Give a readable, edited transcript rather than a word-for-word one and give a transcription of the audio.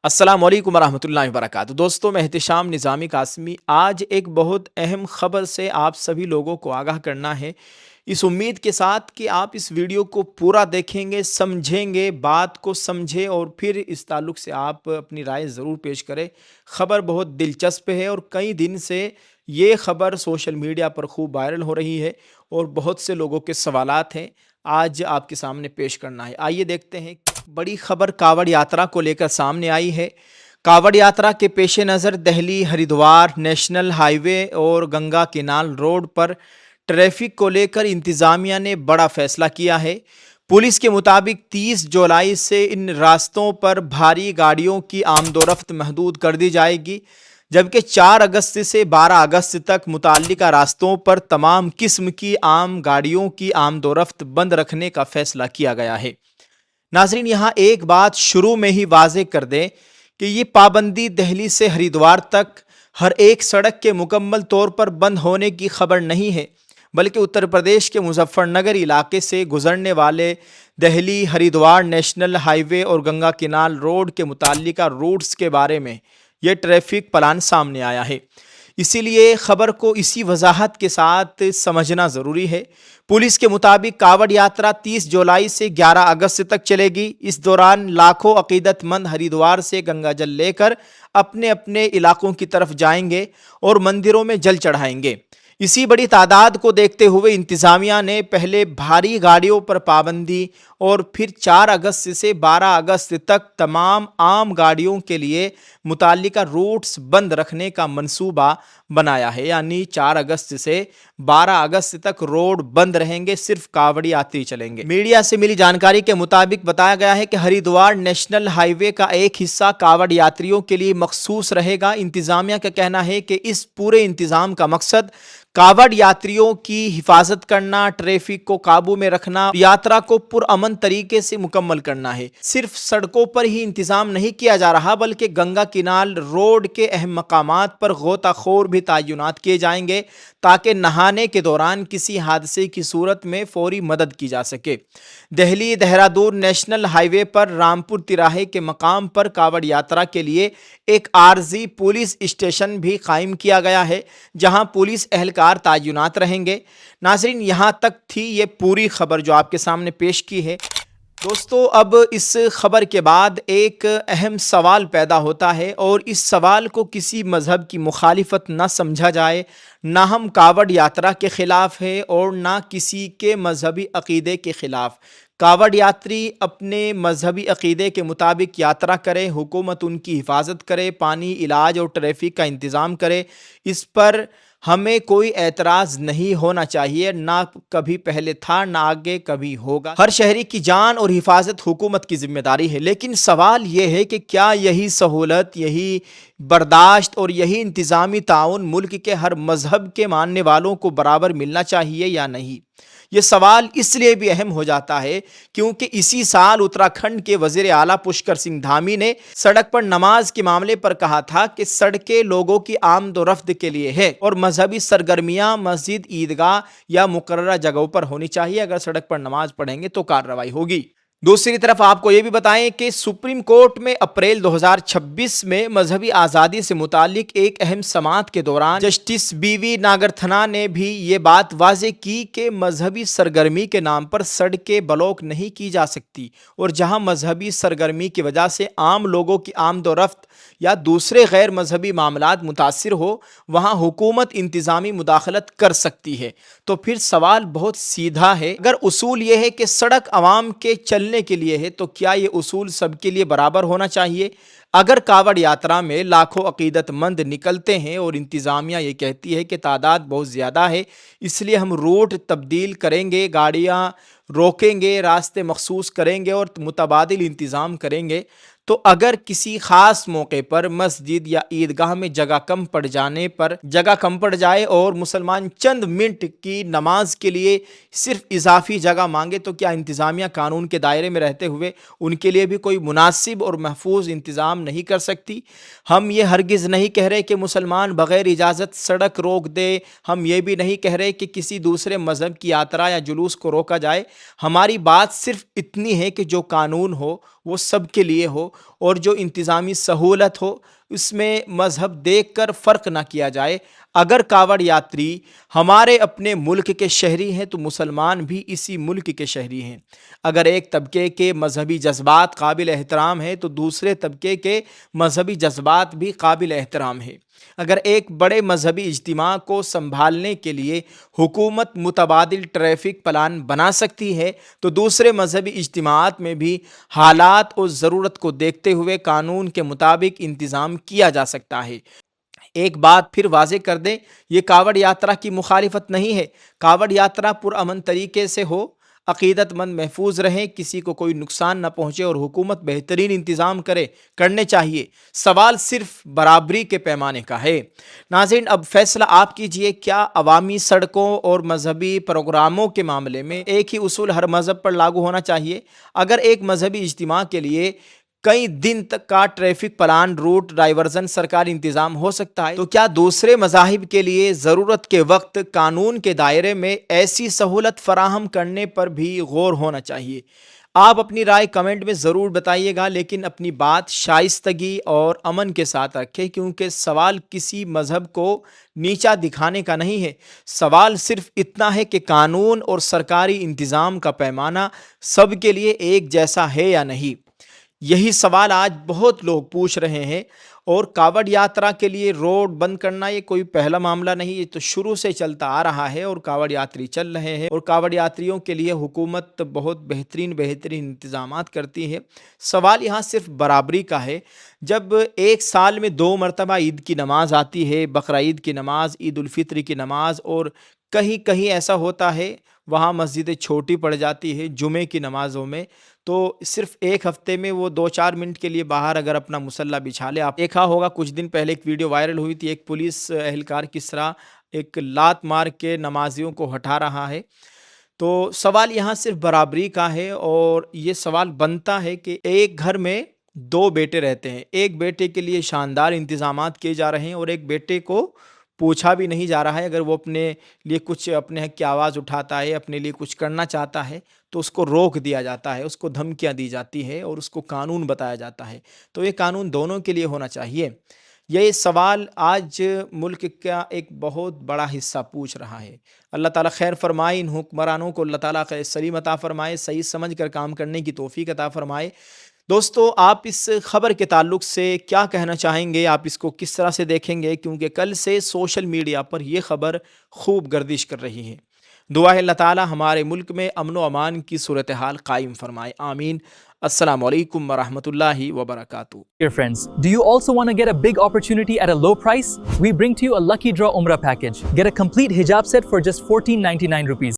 السلام علیکم ورحمۃ اللہ وبرکاتہ۔ دوستوں، میں احتشام نظامی قاسمی آج ایک بہت اہم خبر سے آپ سبھی لوگوں کو آگاہ کرنا ہے، اس امید کے ساتھ کہ آپ اس ویڈیو کو پورا دیکھیں گے، سمجھیں گے، بات کو سمجھیں اور پھر اس تعلق سے آپ اپنی رائے ضرور پیش کریں۔ خبر بہت دلچسپ ہے اور کئی دن سے یہ خبر سوشل میڈیا پر خوب وائرل ہو رہی ہے اور بہت سے لوگوں کے سوالات ہیں، آج آپ کے سامنے پیش کرنا ہے۔ آئیے دیکھتے ہیں۔ بڑی خبر کاوڑ یاترا کو لے کر سامنے آئی ہے۔ کاوڑ یاترا کے پیش نظر دہلی ہریدوار نیشنل ہائی وے اور گنگا کینال روڈ پر ٹریفک کو لے کر انتظامیہ نے بڑا فیصلہ کیا ہے۔ پولیس کے مطابق 30 جولائی سے ان راستوں پر بھاری گاڑیوں کی آمد و رفت محدود کر دی جائے گی، جبکہ 4 اگست سے 12 اگست تک متعلقہ راستوں پر تمام قسم کی عام گاڑیوں کی آمد و رفت بند رکھنے کا فیصلہ کیا گیا ہے۔ ناظرین، یہاں ایک بات شروع میں ہی واضح کر دیں کہ یہ پابندی دہلی سے ہریدوار تک ہر ایک سڑک کے مکمل طور پر بند ہونے کی خبر نہیں ہے، بلکہ اتر پردیش کے مظفر نگر علاقے سے گزرنے والے دہلی ہریدوار نیشنل ہائی وے اور گنگا کینال روڈ کے متعلقہ روٹس کے بارے میں یہ ٹریفک پلان سامنے آیا ہے۔ اسی لیے خبر کو اسی وضاحت کے ساتھ سمجھنا ضروری ہے۔ پولیس کے مطابق کاوڑ یاترا 30 جولائی سے 11 اگست تک چلے گی۔ اس دوران لاکھوں عقیدت مند ہریدوار سے گنگا جل لے کر اپنے اپنے علاقوں کی طرف جائیں گے اور مندروں میں جل چڑھائیں گے۔ اسی بڑی تعداد کو دیکھتے ہوئے انتظامیہ نے پہلے بھاری گاڑیوں پر پابندی اور پھر 4 اگست سے 12 اگست تک تمام عام گاڑیوں کے لیے متعلقہ روٹس بند رکھنے کا منصوبہ بنایا ہے، یعنی 4 اگست سے 12 اگست تک روڈ بند رہیں گے، صرف کاوڑی یاتری چلیں گے۔ میڈیا سے ملی جانکاری کے مطابق بتایا گیا ہے کہ ہریدوار نیشنل ہائی وے کا ایک حصہ کاوڑ یاتریوں کے لیے مخصوص رہے گا۔ انتظامیہ کا کہنا ہے کہ اس پورے انتظام کا مقصد کاوڑ یاتریوں کی حفاظت کرنا، ٹریفک کو قابو میں رکھنا، یاترا کو پرامن طریقے سے مکمل کرنا ہے۔ صرف سڑکوں پر ہی انتظام نہیں کیا جا رہا، بلکہ گنگا کینال روڈ کے اہم مقامات پر غوطہ خور بھی تعینات کیے جائیں گے تاکہ نہانے کے دوران کسی حادثے کی صورت میں فوری مدد کی جا سکے۔ دہلی دہرادون نیشنل ہائی وے پر رامپور تراہے کے مقام پر کاوڑ یاترا کے لیے ایک عارضی پولیس اسٹیشن بھی قائم کیا گیا ہے، جہاں پولیس اہلکار تعینات رہیں گے۔ ناظرین، یہاں تک تھی یہ پوری خبر جو آپ کے سامنے پیش کی ہے۔ دوستو، اب اس خبر کے بعد ایک اہم سوال پیدا ہوتا ہے اور اس سوال کو کسی مذہب کی مخالفت نہ سمجھا جائے۔ نہ ہم کاوڑ یاترا کے خلاف ہے اور نہ کسی کے مذہبی عقیدے کے خلاف۔ کاوڑ یاتری اپنے مذہبی عقیدے کے مطابق یاترا کرے، حکومت ان کی حفاظت کرے، پانی، علاج اور ٹریفک کا انتظام کرے، اس پر ہمیں کوئی اعتراض نہیں ہونا چاہیے، نہ کبھی پہلے تھا نہ آگے کبھی ہوگا۔ ہر شہری کی جان اور حفاظت حکومت کی ذمہ داری ہے، لیکن سوال یہ ہے کہ کیا یہی سہولت، یہی برداشت اور یہی انتظامی تعاون ملک کے ہر مذہب کے ماننے والوں کو برابر ملنا چاہیے یا نہیں؟ یہ سوال اس لیے بھی اہم ہو جاتا ہے کیونکہ اسی سال اتراکھنڈ کے وزیر اعلیٰ پشکر سنگھ دھامی نے سڑک پر نماز کے معاملے پر کہا تھا کہ سڑکیں لوگوں کی آمد و رفت کے لیے ہے اور مذہبی سرگرمیاں مسجد، عیدگاہ یا مقررہ جگہوں پر ہونی چاہیے۔ اگر سڑک پر نماز پڑھیں گے تو کارروائی ہوگی۔ دوسری طرف آپ کو یہ بھی بتائیں کہ سپریم کورٹ میں اپریل 2026 میں مذہبی آزادی سے متعلق ایک اہم سماعت کے دوران جسٹس بی وی ناگرتھنا نے بھی یہ بات واضح کی کہ مذہبی سرگرمی کے نام پر سڑکیں بلاک نہیں کی جا سکتی، اور جہاں مذہبی سرگرمی کی وجہ سے عام لوگوں کی آمد و رفت یا دوسرے غیر مذہبی معاملات متاثر ہو، وہاں حکومت انتظامی مداخلت کر سکتی ہے۔ تو پھر سوال بہت سیدھا ہے، اگر اصول یہ ہے کہ سڑک عوام کے چلنے کے لیے ہے تو کیا یہ اصول سب کے لیے برابر ہونا چاہیے؟ اگر کاوڑ یاترا میں لاکھوں عقیدت مند نکلتے ہیں اور انتظامیہ یہ کہتی ہے کہ تعداد بہت زیادہ ہے، اس لیے ہم روٹ تبدیل کریں گے، گاڑیاں روکیں گے، راستے مخصوص کریں گے اور متبادل انتظام کریں گے، تو اگر کسی خاص موقع پر مسجد یا عیدگاہ میں جگہ کم پڑ جائے اور مسلمان چند منٹ کی نماز کے لیے صرف اضافی جگہ مانگے، تو کیا انتظامیہ قانون کے دائرے میں رہتے ہوئے ان کے لیے بھی کوئی مناسب اور محفوظ انتظام نہیں کر سکتی؟ ہم یہ ہرگز نہیں کہہ رہے کہ مسلمان بغیر اجازت سڑک روک دے، ہم یہ بھی نہیں کہہ رہے کہ کسی دوسرے مذہب کی یاترا یا جلوس کو روکا جائے۔ ہماری بات صرف اتنی ہے کہ جو قانون ہو وہ سب کے لیے ہو، اور جو انتظامی سہولت ہو اس میں مذہب دیکھ کر فرق نہ کیا جائے۔ اگر کاوڑ یاتری ہمارے اپنے ملک کے شہری ہیں تو مسلمان بھی اسی ملک کے شہری ہیں۔ اگر ایک طبقے کے مذہبی جذبات قابل احترام ہیں تو دوسرے طبقے کے مذہبی جذبات بھی قابل احترام ہیں۔ اگر ایک بڑے مذہبی اجتماع کو سنبھالنے کے لیے حکومت متبادل ٹریفک پلان بنا سکتی ہے تو دوسرے مذہبی اجتماعات میں بھی حالات اور ضرورت کو دیکھتے ہوئے قانون کے مطابق انتظام کیا جا سکتا ہے۔ ایک بات پھر واضح کر دیں، یہ کاوڑ یاترا کی مخالفت نہیں ہے۔ کاوڑ یاترا پرامن طریقے سے ہو، عقیدت مند محفوظ رہیں، کسی کو کوئی نقصان نہ پہنچے اور حکومت بہترین انتظام کرنے چاہیے۔ سوال صرف برابری کے پیمانے کا ہے۔ ناظرین، اب فیصلہ آپ کیجئے، کیا عوامی سڑکوں اور مذہبی پروگراموں کے معاملے میں ایک ہی اصول ہر مذہب پر لاگو ہونا چاہیے؟ اگر ایک مذہبی اجتماع کے لیے کئی دن تک کا ٹریفک پلان، روٹ ڈائیورژن سرکاری انتظام ہو سکتا ہے تو کیا دوسرے مذاہب کے لیے ضرورت کے وقت قانون کے دائرے میں ایسی سہولت فراہم کرنے پر بھی غور ہونا چاہیے؟ آپ اپنی رائے کمنٹ میں ضرور بتائیے گا، لیکن اپنی بات شائستگی اور امن کے ساتھ رکھیں، کیونکہ سوال کسی مذہب کو نیچا دکھانے کا نہیں ہے۔ سوال صرف اتنا ہے کہ قانون اور سرکاری انتظام کا پیمانہ سب کے لیے ایک جیسا ہے یا نہیں۔ یہی سوال آج بہت لوگ پوچھ رہے ہیں، اور کاوڑ یاترا کے لیے روڈ بند کرنا یہ کوئی پہلا معاملہ نہیں، یہ تو شروع سے چلتا آ رہا ہے اور کاوڑ یاتری چل رہے ہیں، اور کاوڑ یاتریوں کے لیے حکومت بہت بہترین انتظامات کرتی ہے۔ سوال یہاں صرف برابری کا ہے۔ جب ایک سال میں 2 مرتبہ عید کی نماز آتی ہے، بقرعید کی نماز، عید الفطر کی نماز، اور کہیں کہیں ایسا ہوتا ہے وہاں مسجدیں چھوٹی پڑ جاتی ہے جمعے کی نمازوں میں، تو صرف ایک ہفتے میں وہ 2-4 منٹ کے لیے باہر اگر اپنا مصلی بچھا لے۔ آپ دیکھا ہوگا کچھ دن پہلے ایک ویڈیو وائرل ہوئی تھی، ایک پولیس اہلکار کس طرح ایک لات مار کے نمازیوں کو ہٹا رہا ہے۔ تو سوال یہاں صرف برابری کا ہے، اور یہ سوال بنتا ہے کہ ایک گھر میں 2 بیٹے رہتے ہیں، ایک بیٹے کے لیے شاندار انتظامات کیے جا رہے ہیں اور ایک بیٹے کو پوچھا بھی نہیں جا رہا ہے۔ اگر وہ اپنے لیے کچھ اپنے حق کی آواز اٹھاتا ہے، اپنے لیے کچھ کرنا چاہتا ہے تو اس کو روک دیا جاتا ہے، اس کو دھمکیاں دی جاتی ہے اور اس کو قانون بتایا جاتا ہے۔ تو یہ قانون دونوں کے لیے ہونا چاہیے۔ یہ سوال آج ملک کا ایک بہت بڑا حصہ پوچھ رہا ہے۔ اللہ تعالیٰ خیر فرمائے، ان حکمرانوں کو اللہ تعالیٰ خیر سلیم عطا فرمائے، صحیح سمجھ کر کام کرنے کی توفیق عطا فرمائے۔ دوستو، آپ اس خبر کے تعلق سے کیا کہنا چاہیں گے؟ آپ اس کو کس طرح سے دیکھیں گے؟ کیونکہ کل سے سوشل میڈیا پر یہ خبر خوب گردش کر رہی ہے۔ دعا ہے اللہ تعالیٰ ہمارے ملک میں امن و امان کی صورتحال قائم فرمائے، آمین۔ السلام علیکم ورحمۃ اللہ وبرکاتہ۔ Dear friends, do you also want to get a big opportunity at a low price? We bring to you a Lucky Draw Umrah package. Get a complete hijab set for just ₹14.99.